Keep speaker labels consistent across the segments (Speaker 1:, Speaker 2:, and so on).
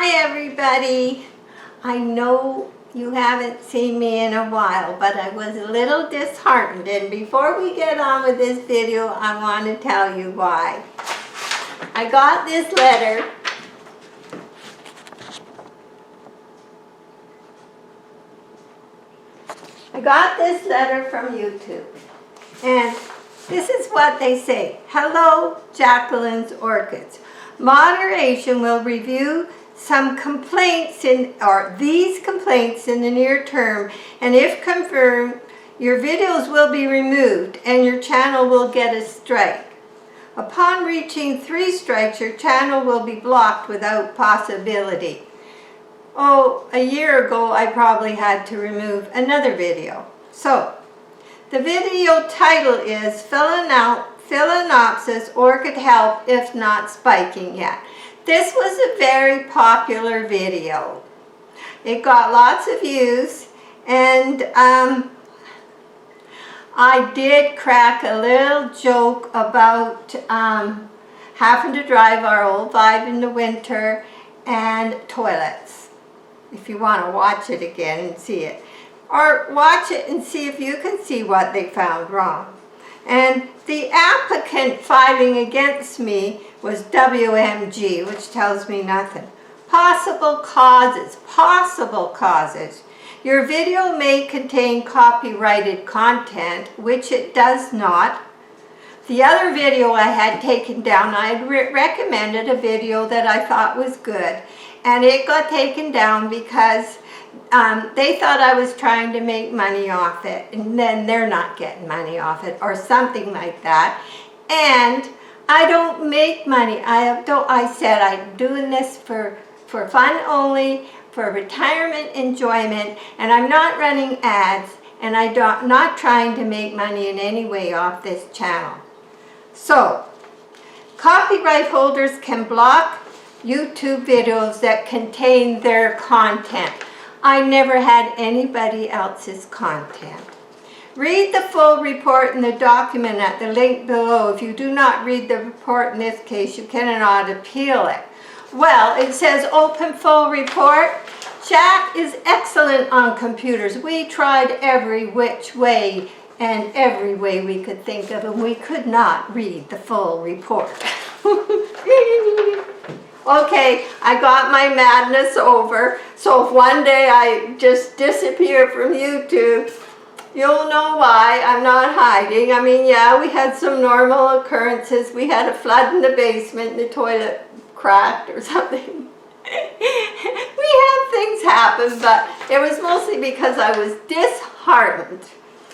Speaker 1: Hi everybody. I know you haven't seen me in a while, but I was a little disheartened, and before we get on with this video, I want to tell you why. I got this letter from YouTube, and this is what they say. Hello, Jacqueline's Orchids. Moderation will review some complaints these complaints in the near term, and if confirmed, your videos will be removed and your channel will get a strike. Upon reaching 3 strikes, your channel will be blocked without possibility. Oh, a year ago I probably had to remove another video. So, the video title is Phalaenopsis Orchid Help If Not Spiking Yet. This was a very popular video. It got lots of views, and I did crack a little joke about having to drive our old Vibe in the winter and toilets. If you want to watch it again and see it. Or watch it and see if you can see what they found wrong. And the applicant filing against me was WMG, which tells me nothing. Possible causes. Your video may contain copyrighted content, which it does not. The other video I had taken down, I had recommended a video that I thought was good, and it got taken down because they thought I was trying to make money off it, and then they're not getting money off it, or something like that. And I don't make money. I said I'm doing this for fun only, for retirement enjoyment, and I'm not running ads, and I'm not trying to make money in any way off this channel. So, copyright holders can block YouTube videos that contain their content. I never had anybody else's content. Read the full report in the document at the link below. If you do not read the report in this case, you cannot appeal it. Well, it says open full report. Jack is excellent on computers. We tried every which way and every way we could think of, and we could not read the full report. Okay, I got my madness over, so if one day I just disappear from YouTube, you'll know why. I'm not hiding. I mean, yeah, we had some normal occurrences. We had a flood in the basement, and the toilet cracked or something. We had things happen, but it was mostly because I was disheartened.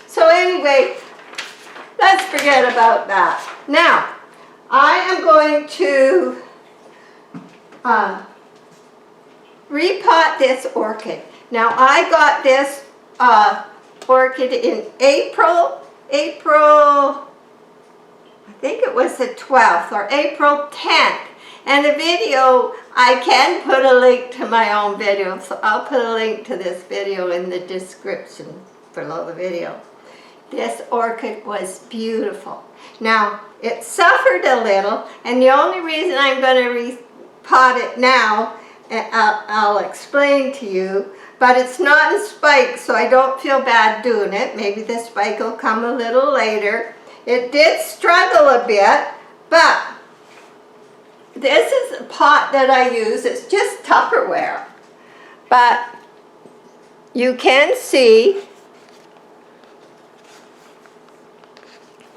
Speaker 1: So anyway, let's forget about that. Now, I am going to repot this orchid. Now I got this orchid in April, I think it was the 12th or April 10th. And the video, I can put a link to my own video, so I'll put a link to this video in the description below the video. This orchid was beautiful. Now, it suffered a little, and the only reason I'm going to repot it now, I'll explain to you, but it's not in spike, so I don't feel bad doing it. Maybe the spike will come a little later. It did struggle a bit, but this is a pot that I use. It's just Tupperware, but you can see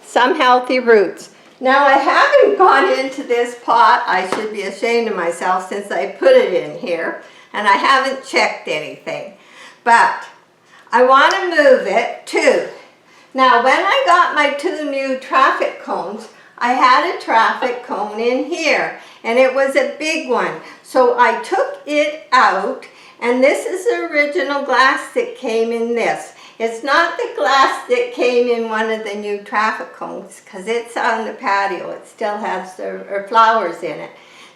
Speaker 1: some healthy roots. Now, I haven't gone into this pot. I should be ashamed of myself since I put it in here, and I haven't checked anything. But I want to move it too. Now, when I got my 2 new traffic cones, I had a traffic cone in here, and it was a big one. So I took it out, and this is the original glass that came in this. It's not the glass that came in one of the new traffic cones, because it's on the patio. It still has the flowers in it.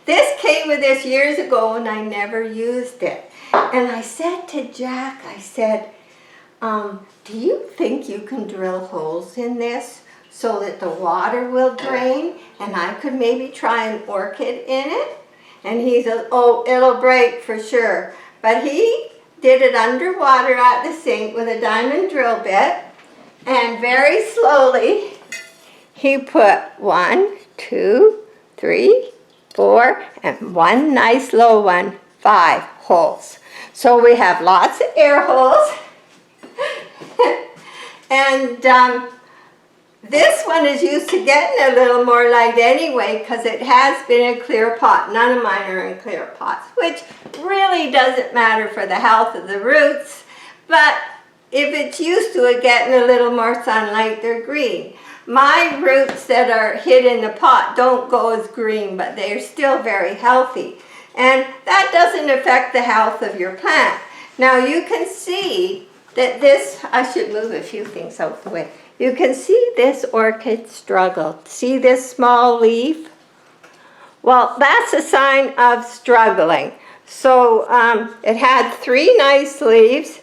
Speaker 1: This came with this years ago, and I never used it. And I said to Jack, I said, do you think you can drill holes in this so that the water will drain, and I could maybe try an orchid in it? And he says, oh, it'll break for sure. But he did it underwater at the sink with a diamond drill bit, and very slowly he put 1, 2, 3, 4, and one nice low one, 5 holes. So we have lots of air holes. And this one is used to getting a little more light anyway, because it has been a clear pot. None of mine are in clear pots, which really doesn't matter for the health of the roots. But if it's used to it getting a little more sunlight, they're green. My roots that are hid in the pot don't go as green, but they're still very healthy. And that doesn't affect the health of your plant. Now you can see that this, I should move a few things out of the way. You can see this orchid struggle. See this small leaf? Well, that's a sign of struggling. So it had 3 nice leaves.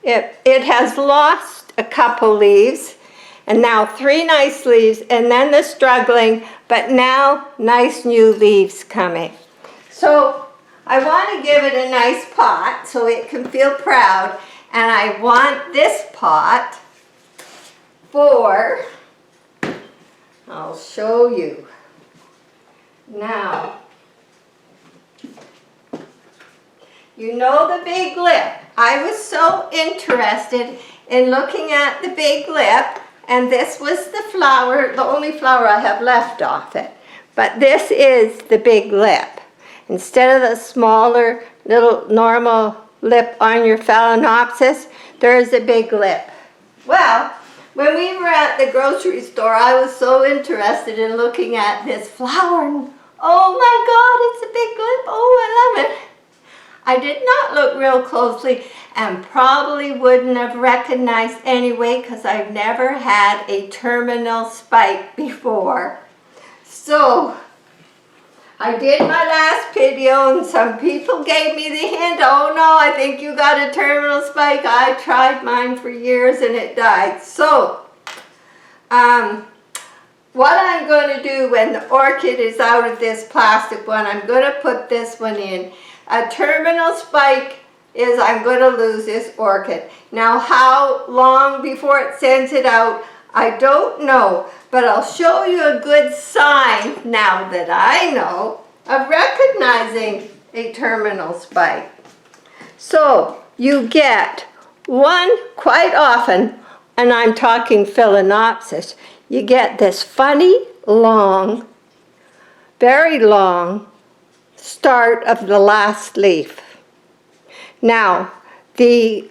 Speaker 1: It has lost a couple leaves, and now 3 nice leaves, and then the struggling, but now nice new leaves coming. So I want to give it a nice pot so it can feel proud, and I want this pot for, I'll show you. Now, you know the big lip. I was so interested in looking at the big lip, and this was the flower, the only flower I have left off it. But this is the big lip. Instead of the smaller little normal lip on your Phalaenopsis, there's a big lip. Well, when we were at the grocery store, I was so interested in looking at this flower. And, oh my God, it's a big lip. Oh, I love it. I did not look real closely and probably wouldn't have recognized anyway, because I've never had a terminal spike before. So I did my last video and some people gave me the hint, oh no, I think you got a terminal spike. I tried mine for years and it died. So what I'm going to do when the orchid is out of this plastic one, I'm going to put this one in. A terminal spike is I'm going to lose this orchid. Now how long before it sends it out, I don't know, but I'll show you a good sign now that I know of recognizing a terminal spike. So you get one quite often, and I'm talking Phalaenopsis, you get this funny, long, very long start of the last leaf. Now, the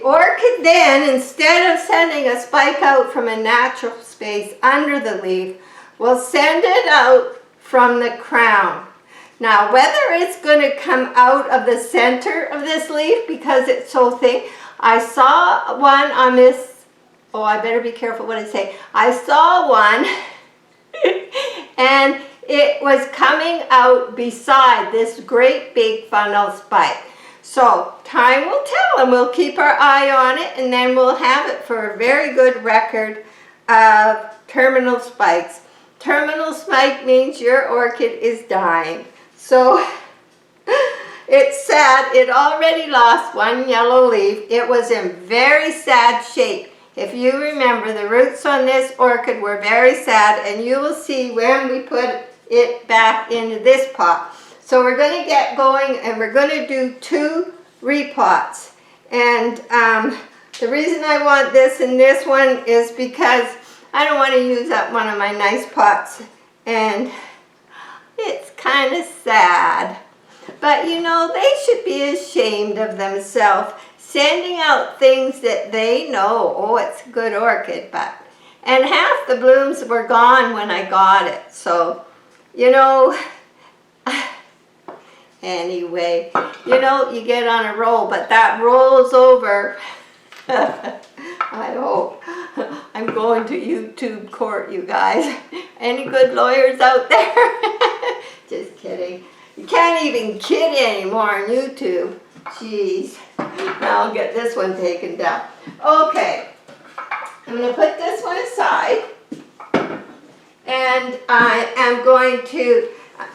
Speaker 1: orchid then, instead of sending a spike out from a natural space under the leaf, will send it out from the crown. Now, whether it's going to come out of the center of this leaf because it's so thick, I saw one on this, oh, I better be careful what I say. I saw one and it was coming out beside this great big funnel spike. So time will tell, and we'll keep our eye on it, and then we'll have it for a very good record of terminal spikes. Terminal spike means your orchid is dying. So it's sad. It already lost one yellow leaf. It was in very sad shape. If you remember, the roots on this orchid were very sad, and you will see when we put it back into this pot. So we're going to get going, and we're going to do 2 repots. And the reason I want this and this one is because I don't want to use up one of my nice pots, and it's kind of sad. But you know, they should be ashamed of themselves, sending out things that they know, oh, it's a good orchid, but, and half the blooms were gone when I got it. So, you know, anyway, you know, you get on a roll, but that rolls over. I hope. I'm going to YouTube court, you guys. Any good lawyers out there? Just kidding. You can't even kid anymore on YouTube. Jeez. Now I'll get this one taken down. Okay. I'm going to put this one aside. And I am going to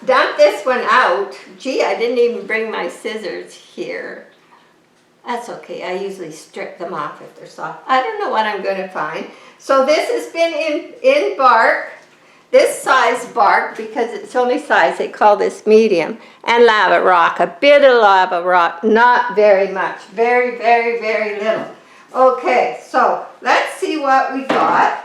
Speaker 1: dump this one out. Gee, I didn't even bring my scissors here. That's okay, I usually strip them off if they're soft. I don't know what I'm going to find. So this has been in bark, this size bark, because it's only size, they call this medium, and lava rock, a bit of lava rock, not very much, very, very, very little. Okay, so let's see what we got.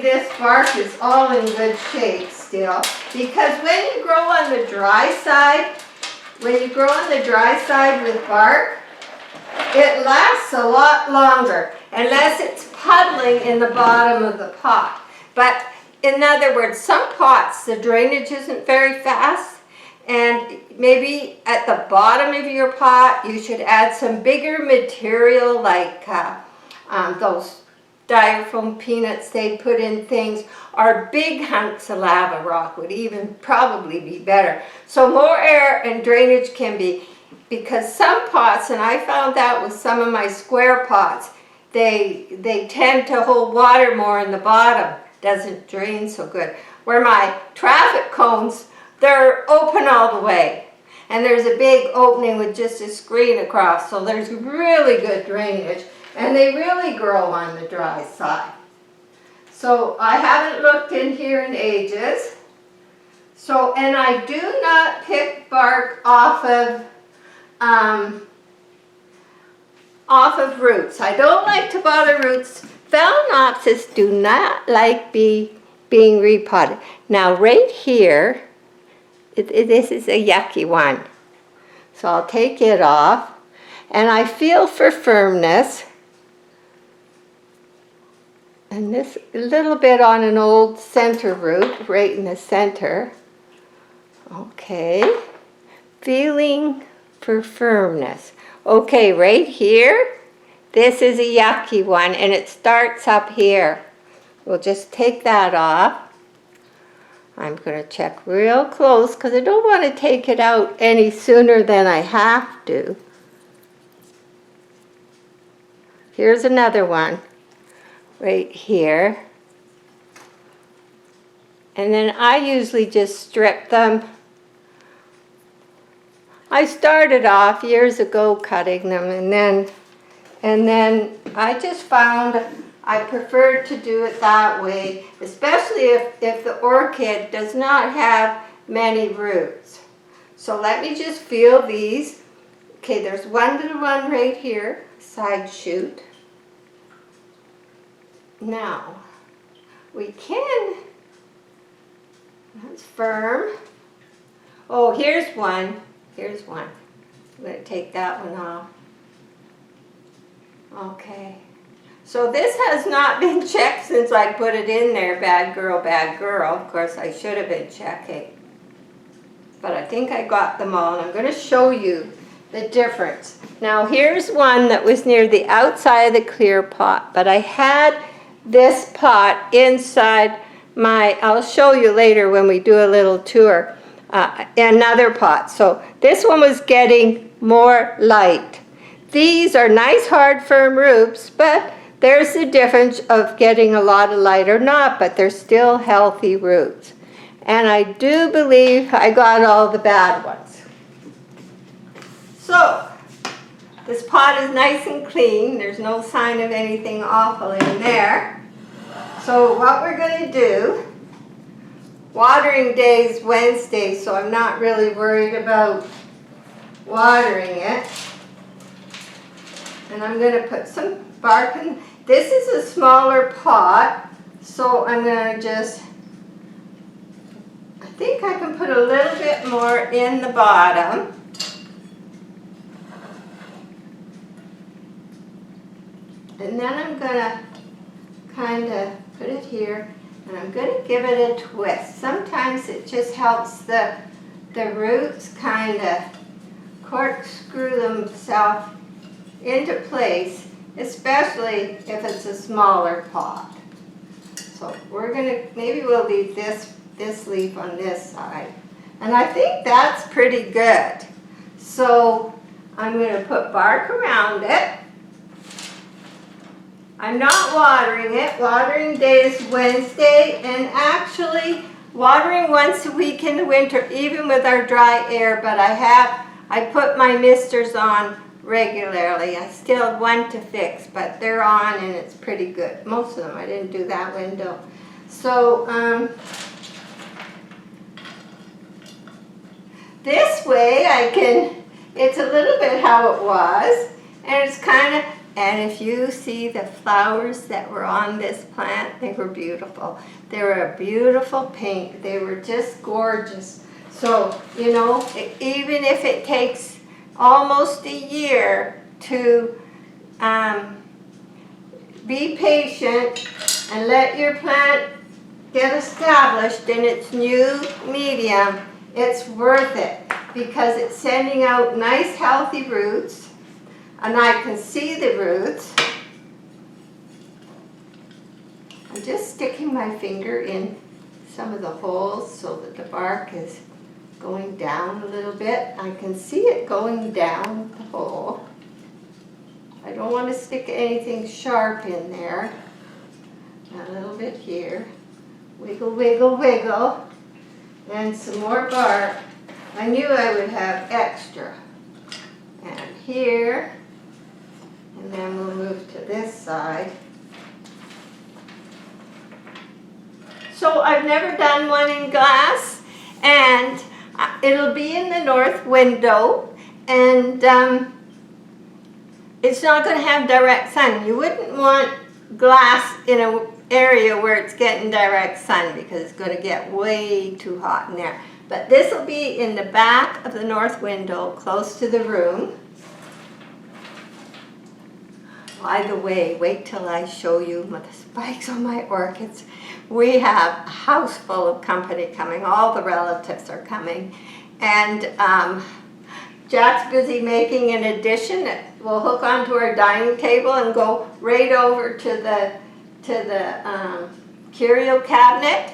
Speaker 1: This bark is all in good shape still, because when you grow on the dry side, with bark, it lasts a lot longer, unless it's puddling in the bottom of the pot. But in other words, some pots, the drainage isn't very fast, and maybe at the bottom of your pot, you should add some bigger material like those styrofoam peanuts they put in things, or big hunks of lava rock would even probably be better. So more air and drainage can be, because some pots, and I found that with some of my square pots, they tend to hold water more in the bottom, doesn't drain so good. Where my traffic cones, they're open all the way, and there's a big opening with just a screen across, so there's really good drainage. And they really grow on the dry side. So I haven't looked in here in ages. So, and I do not pick bark off of roots. I don't like to bother roots. Phalaenopsis do not like being repotted. Now right here, this is a yucky one. So I'll take it off. And I feel for firmness. And this a little bit on an old center root, right in the center. Okay, feeling for firmness. Okay, right here, this is a yucky one, and it starts up here. We'll just take that off. I'm going to check real close because I don't want to take it out any sooner than I have to. Here's another one. Right here. And then I usually just strip them. I started off years ago cutting them, and then I just found I preferred to do it that way, especially if the orchid does not have many roots. So let me just feel these. Okay, there's one little one right here, side shoot. Now, we can, that's firm. Oh, here's one. I'm going to take that one off. Okay. So this has not been checked since I put it in there, bad girl, bad girl. Of course, I should have been checking. But I think I got them all, and I'm going to show you the difference. Now, here's one that was near the outside of the clear pot, but I had this pot inside my, I'll show you later when we do a little tour, another pot. So this one was getting more light. These are nice, hard, firm roots, but there's the difference of getting a lot of light or not, but they're still healthy roots. And I do believe I got all the bad ones. So, this pot is nice and clean. There's no sign of anything awful in there. So what we're going to do, watering day is Wednesday, so I'm not really worried about watering it. And I'm going to put some bark in. This is a smaller pot, so I'm going to just, I think I can put a little bit more in the bottom. And then I'm going to kind of put it here, and I'm going to give it a twist. Sometimes it just helps the roots kind of corkscrew themselves into place, especially if it's a smaller pot. So we're going to, maybe we'll leave this leaf on this side. And I think that's pretty good. So I'm going to put bark around it. I'm not watering it. Watering day is Wednesday, and actually watering once a week in the winter, even with our dry air, but I put my misters on regularly. I still have one to fix, but they're on and it's pretty good. Most of them, I didn't do that window. So, this way I can, it's a little bit how it was, and it's kind of, and if you see the flowers that were on this plant, they were beautiful. They were a beautiful pink. They were just gorgeous. So, you know, even if it takes almost a year to be patient and let your plant get established in its new medium, it's worth it because it's sending out nice healthy roots, and I can see the roots. I'm just sticking my finger in some of the holes so that the bark is going down a little bit. I can see it going down the hole. I don't want to stick anything sharp in there. A little bit here. Wiggle, wiggle, wiggle. And some more bark. I knew I would have extra. And here. And then we'll move to this side. So I've never done one in glass, and it'll be in the north window, and it's not going to have direct sun. You wouldn't want glass in an area where it's getting direct sun because it's going to get way too hot in there. But this will be in the back of the north window, close to the room. By the way, wait till I show you the spikes on my orchids. We have a house full of company coming. All the relatives are coming. And Jack's busy making an addition that will hook onto our dining table and go right over to the curio cabinet.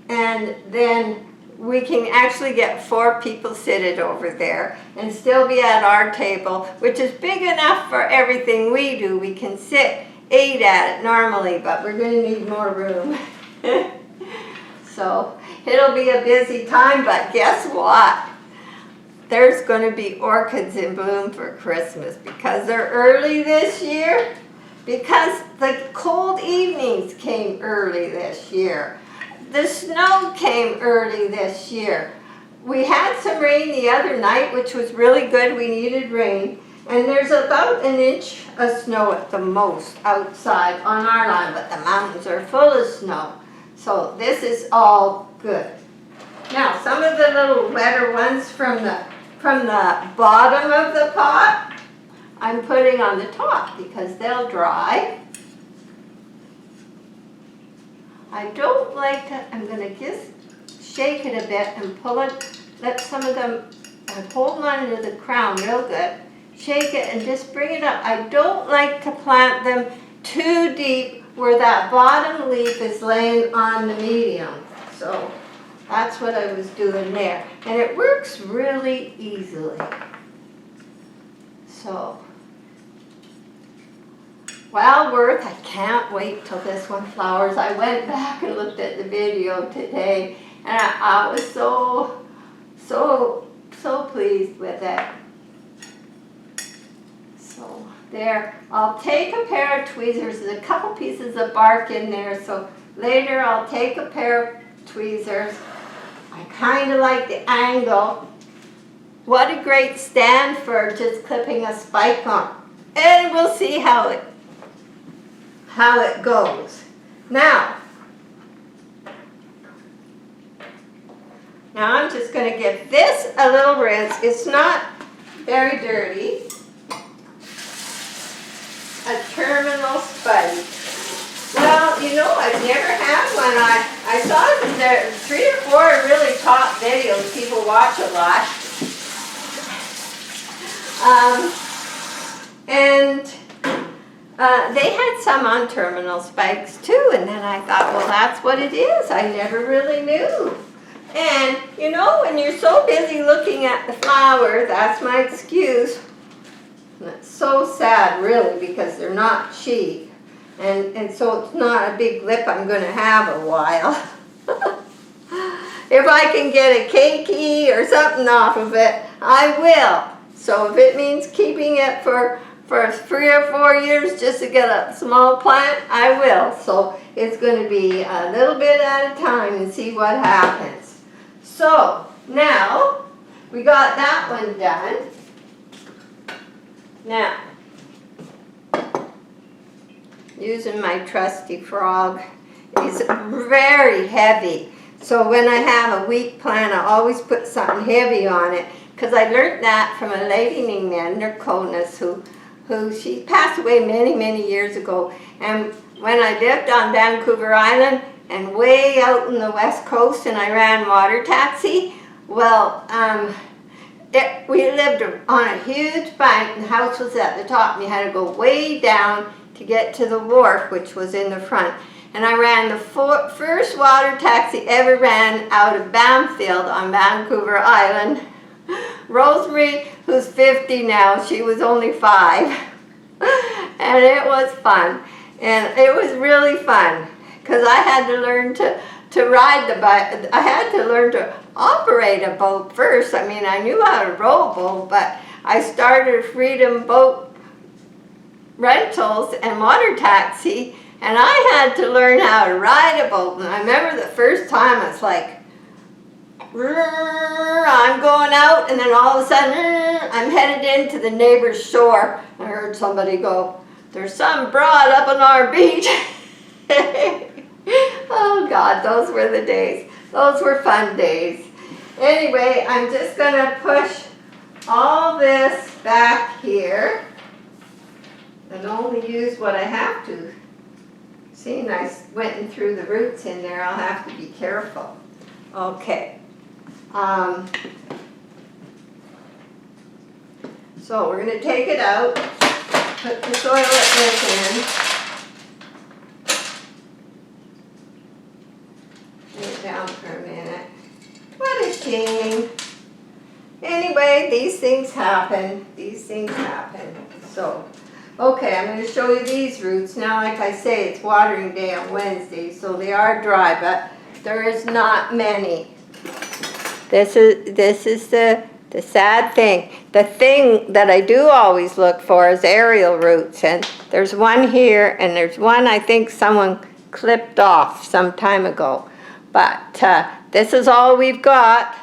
Speaker 1: And then we can actually get 4 people seated over there and still be at our table, which is big enough for everything we do. We can sit 8 at it normally, but we're going to need more room. So it'll be a busy time, but guess what? There's going to be orchids in bloom for Christmas because they're early this year, because the cold evenings came early this year. The snow came early this year. We had some rain the other night, which was really good. We needed rain. And there's about 1 inch of snow at the most outside on our line, but the mountains are full of snow. So this is all good. Now, some of the little wetter ones from the bottom of the pot, I'm putting on the top because they'll dry. I don't like to, I'm going to just shake it a bit and pull it, let some of them hold on to the crown real good. Shake it and just bring it up. I don't like to plant them too deep where that bottom leaf is laying on the medium. So that's what I was doing there. And it works really easily. So, well worth, I can't wait till this one flowers. I went back and looked at the video today, and I was so pleased with it. So there, I'll take a pair of tweezers. There's a couple pieces of bark in there, so later I'll take a pair of tweezers. I kind of like the angle. What a great stand for just clipping a spike on. And we'll see how it goes. Now I'm just going to give this a little rinse. It's not very dirty. A terminal spike. Well, you know, I've never had one. I saw there 3 or 4 really top videos people watch a lot. They had some on terminal spikes too, and then I thought, well, that's what it is. I never really knew. And, you know, when you're so busy looking at the flower, that's my excuse. And it's so sad, really, because they're not cheap. And so it's not a big lip I'm going to have a while. If I can get a keiki or something off of it, I will. So if it means keeping it for 3 or 4 years just to get a small plant, I will. So it's going to be a little bit at a time and see what happens. So now we got that one done. Now, using my trusty frog, it's very heavy. So when I have a weak plant, I always put something heavy on it, because I learned that from a lady named Mender Conus, who she passed away many, many years ago. And when I lived on Vancouver Island and way out in the west coast, and I ran water taxi, well, we lived on a huge bank, and the house was at the top, and you had to go way down to get to the wharf, which was in the front. And I ran the first water taxi ever ran out of Bamfield on Vancouver Island. Rosemary, who's 50 now, she was only 5. And it was fun. And it was really fun, because I had to learn to ride the bike. I had to learn to operate a boat first. I mean, I knew how to row a boat, but I started Freedom Boat Rentals and Water Taxi, and I had to learn how to ride a boat. And I remember the first time, it's like, I'm going out, and then all of a sudden, I'm headed into the neighbor's shore. I heard somebody go, "There's some broad up on our beach." Oh God, those were the days. Those were fun days. Anyway, I'm just going to push all this back here and only use what I have to. See, and I went in through the roots in there. I'll have to be careful. Okay. So we're going to take it out, put the soil in. Lay it down for a minute. What a shame. Anyway, these things happen. These things happen. So, okay, I'm going to show you these roots. Now, like I say, it's watering day on Wednesday, so they are dry, but there is not many. This is the sad thing. The thing that I do always look for is aerial roots, and there's one here, and there's one I think someone clipped off some time ago. But this is all we've got,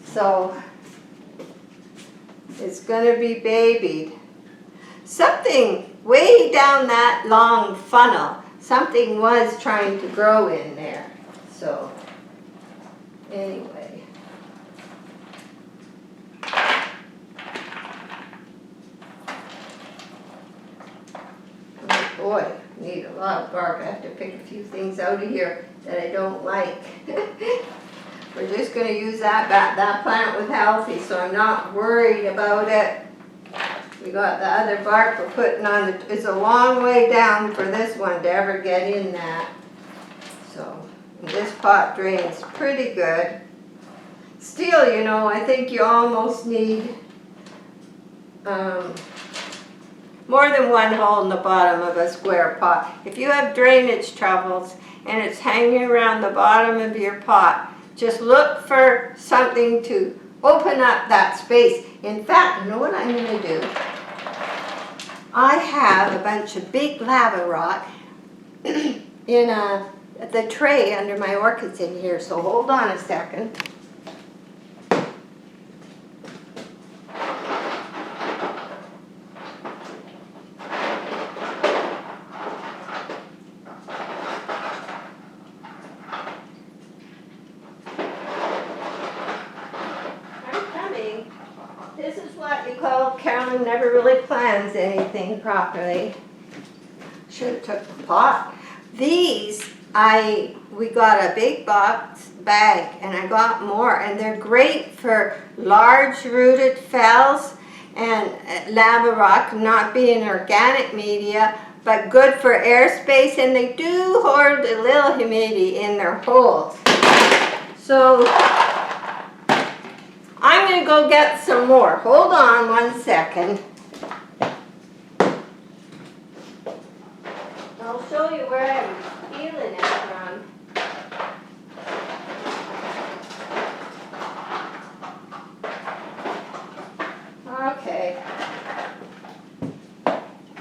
Speaker 1: so it's going to be babied. Something way down that long funnel, something was trying to grow in there. So anyway. Oh boy, I need a lot of bark. I have to pick a few things out of here that I don't like. We're just going to use that plant was healthy, so I'm not worried about it. We got the other bark we're putting on. It's a long way down for this one to ever get in that. So this pot drains pretty good. Still, you know, I think you almost need more than one hole in the bottom of a square pot. If you have drainage troubles and it's hanging around the bottom of your pot, just look for something to open up that space. In fact, you know what I'm going to do? I have a bunch of big lava rock in the tray under my orchids in here, so hold on a second. Carolyn never really plans anything properly. Should have took the pot. These, we got a big box bag, and I got more, and they're great for large rooted fells and lava rock, not being organic media, but good for airspace, and they do hold a little humidity in their holes. So I'm going to go get some more. Hold on one second. show you where I'm peeling it from. Okay.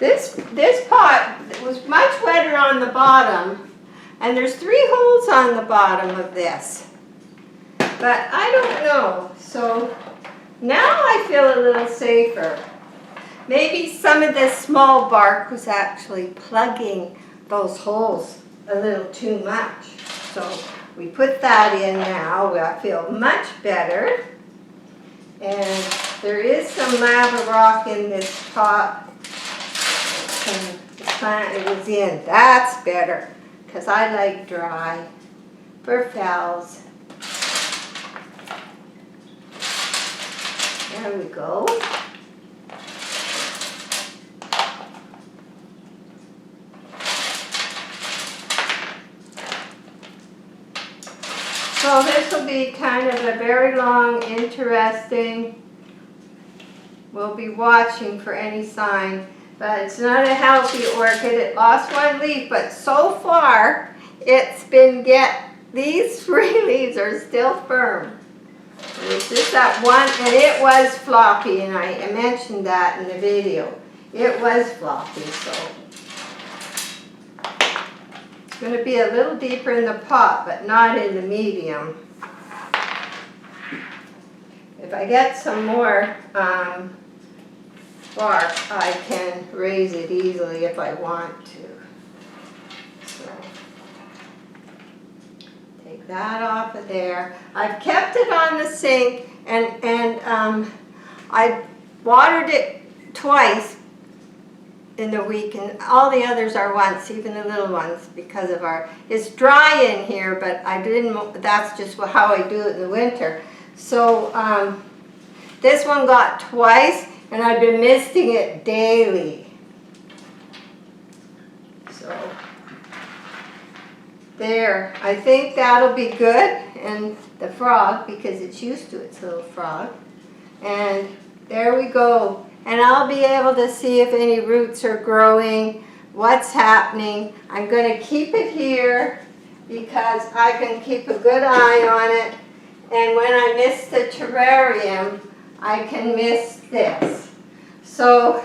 Speaker 1: This pot was much wetter on the bottom, and there's 3 holes on the bottom of this. But I don't know, so now I feel a little safer. Maybe some of this small bark was actually plugging those holes a little too much. So we put that in now. I feel much better. And there is some lava rock in this pot. And the plant it was in. That's better, because I like dry for phals. There we go. So this will be kind of a very long, interesting, we'll be watching for any sign, but it's not a healthy orchid. It lost 1 leaf, but so far it's been these 3 leaves are still firm. And it's just that one, and it was floppy, and I mentioned that in the video. It was floppy, so it's going to be a little deeper in the pot, but not in the medium. If I get some more bark, I can raise it easily if I want to. So, take that off of there. I've kept it on the sink, and I watered it twice in the week, and all the others are once, even the little ones, because of it's dry in here, but that's just how I do it in the winter. So this one got twice, and I've been misting it daily. So there, I think that'll be good, and the frog, because it's used to its little frog. And there we go. And I'll be able to see if any roots are growing, what's happening. I'm going to keep it here because I can keep a good eye on it. And when I miss the terrarium, I can miss this. So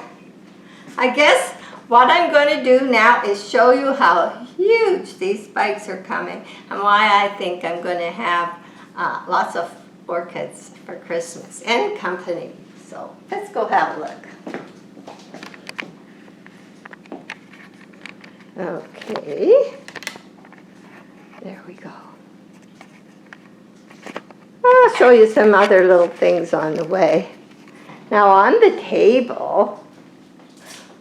Speaker 1: I guess what I'm going to do now is show you how huge these spikes are coming and why I think I'm going to have lots of orchids for Christmas and company. So let's go have a look. Okay, there we go. I'll show you some other little things on the way. Now on the table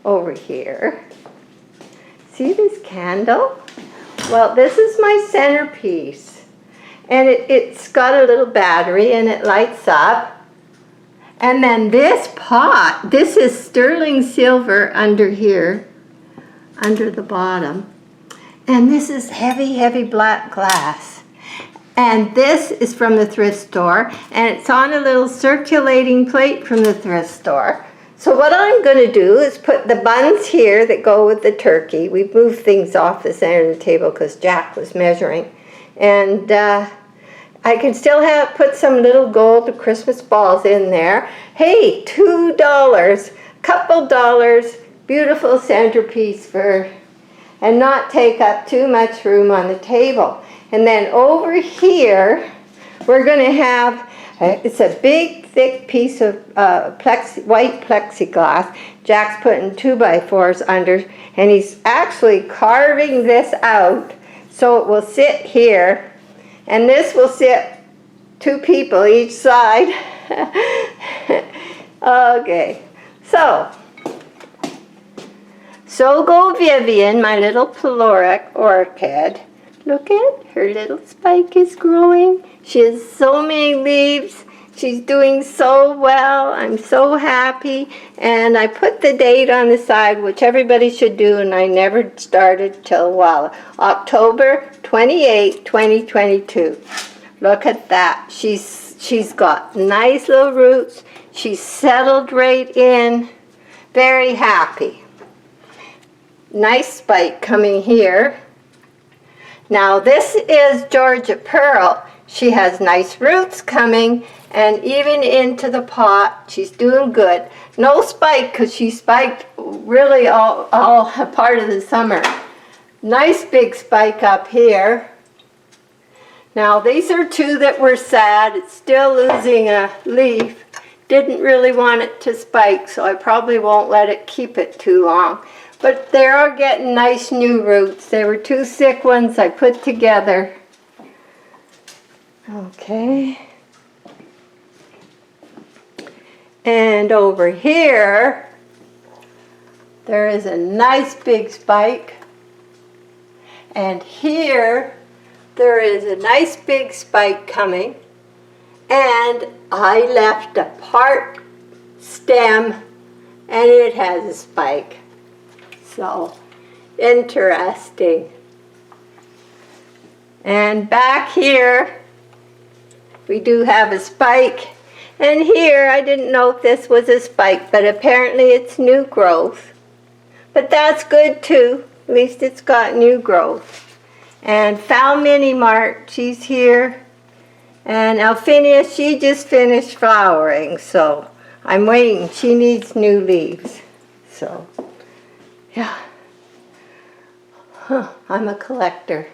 Speaker 1: over here, see this candle? Well, this is my centerpiece, and it's got a little battery and it lights up. And then this pot, this is sterling silver under here, under the bottom. And this is heavy, heavy black glass. And this is from the thrift store, and it's on a little circulating plate from the thrift store. So what I'm going to do is put the buns here that go with the turkey. We've moved things off the center of the table because Jack was measuring. And I can still put some little gold Christmas balls in there. Hey, $2, couple dollars, beautiful centerpiece and not take up too much room on the table. And then over here, we're going to have, it's a big, thick piece of white plexiglass. Jack's putting 2x4s under, and he's actually carving this out so it will sit here. And this will sit 2 people each side. Okay, so go Vivian, my little peloric orchid. Look at her little spike is growing. She has so many leaves. She's doing so well. I'm so happy. And I put the date on the side, which everybody should do, and I never started till October 28, 2022. Look at that. She's got nice little roots. She's settled right in. Very happy. nice spike coming here. Now this is Georgia Pearl. She has nice roots coming, and even into the pot, she's doing good. No spike, because she spiked really all part of the summer. Nice big spike up here. Now these are two that were sad. It's still losing a leaf. Didn't really want it to spike, so I probably won't let it keep it too long. But they are getting nice new roots. They were two sick ones I put together. Okay. And over here, there is a nice big spike. And here, there is a nice big spike coming. And I left a part stem, and it has a spike. So, interesting. And back here, we do have a spike. And here, I didn't know if this was a spike, but apparently it's new growth. But that's good too. At least it's got new growth. And Foul Mini Mart, she's here. And Alphinia, she just finished flowering, so I'm waiting. She needs new leaves. So, yeah. I'm a collector.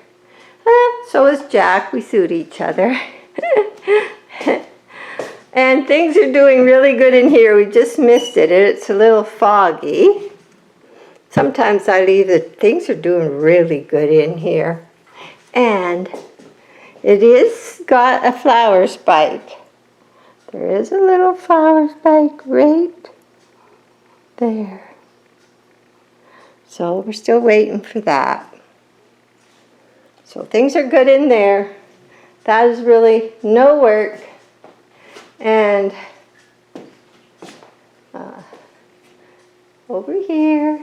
Speaker 1: So is Jack. We suit each other. And things are doing really good in here. We just missed it. It's a little foggy. Sometimes I leave it. Things are doing really good in here. And it is got a flower spike. There is a little flower spike right there. So we're still waiting for that. So things are good in there. That is really no work. And over here.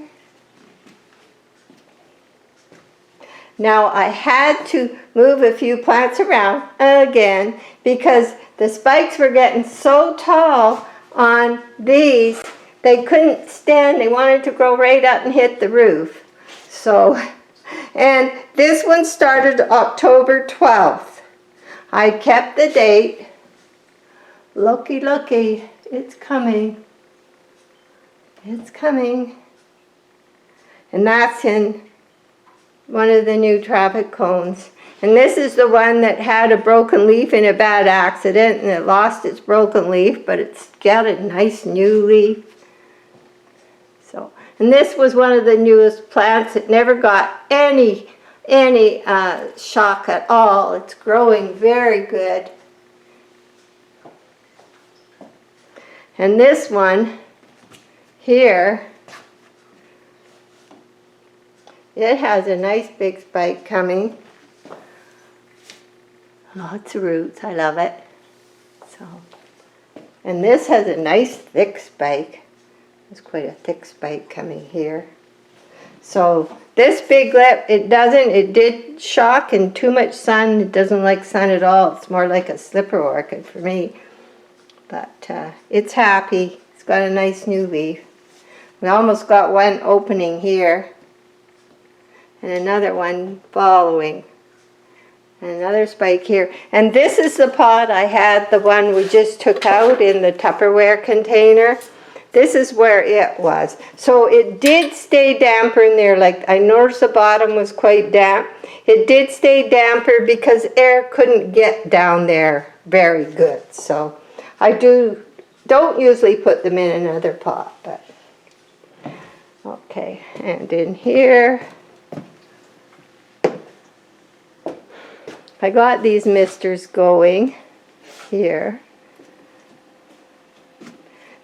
Speaker 1: Now I had to move a few plants around again because the spikes were getting so tall on these, they couldn't stand. They wanted to grow right up and hit the roof. So, and this one started October 12th. I kept the date. Looky, looky, it's coming. It's coming. And that's in one of the new traffic cones. And this is the one that had a broken leaf in a bad accident, and it lost its broken leaf, but it's got a nice new leaf. So, and this was one of the newest plants. It never got any shock at all. It's growing very good. And this one here, it has a nice big spike coming. Lots of roots. I love it. So, and this has a nice thick spike. There's quite a thick spike coming here. So this big lip, it did shock in too much sun. It doesn't like sun at all. It's more like a slipper orchid for me. But it's happy. It's got a nice new leaf. We almost got one opening here. And another one following. And another spike here. And this is the pot I had, the one we just took out in the Tupperware container. This is where it was. So it did stay damper in there. Like I noticed the bottom was quite damp. It did stay damper because air couldn't get down there very good. So I don't usually put them in another pot, but okay. And in here, I got these misters going here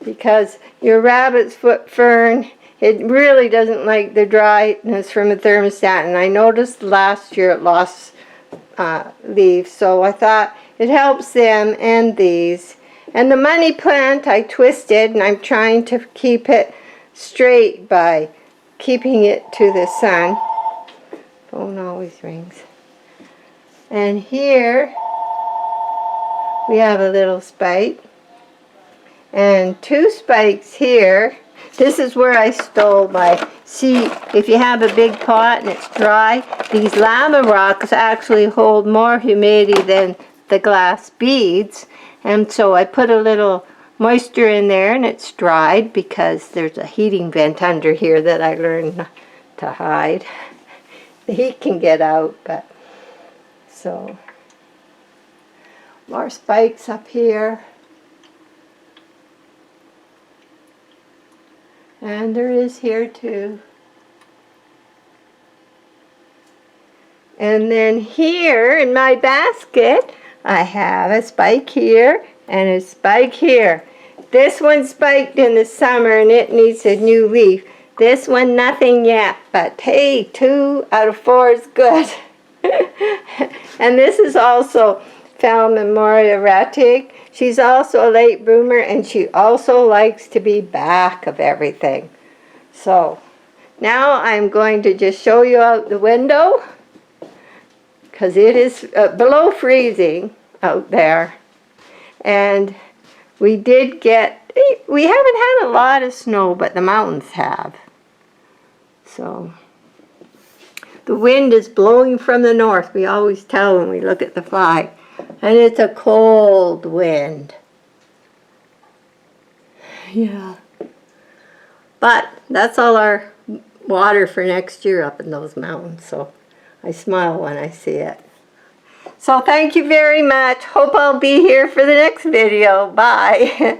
Speaker 1: because your rabbit's foot fern, it really doesn't like the dryness from a thermostat, and I noticed last year it lost leaves, so I thought it helps them and these. And the money plant I twisted, and I'm trying to keep it straight by keeping it to the sun. Phone always rings. And here we have a little spike and two spikes here. This is where I stole my See, if you have a big pot and it's dry, these lava rocks actually hold more humidity than the glass beads. And so I put a little moisture in there and it's dried because there's a heating vent under here that I learned to hide. The heat can get out, but so more spikes up here. And there is here too. And then here in my basket, I have a spike here and a spike here. This one spiked in the summer and it needs a new leaf. This one, nothing yet, but hey, 2 out of 4 is good. And this is also Memoria Ratig. She's also a late bloomer and she also likes to be back of everything. So now I'm going to just show you out the window because it is below freezing out there. And we haven't had a lot of snow, but the mountains have. So the wind is blowing from the north. We always tell when we look at the flag. And it's a cold wind. Yeah. But that's all our water for next year up in those mountains. So I smile when I see it. So thank you very much. Hope I'll be here for the next video. Bye.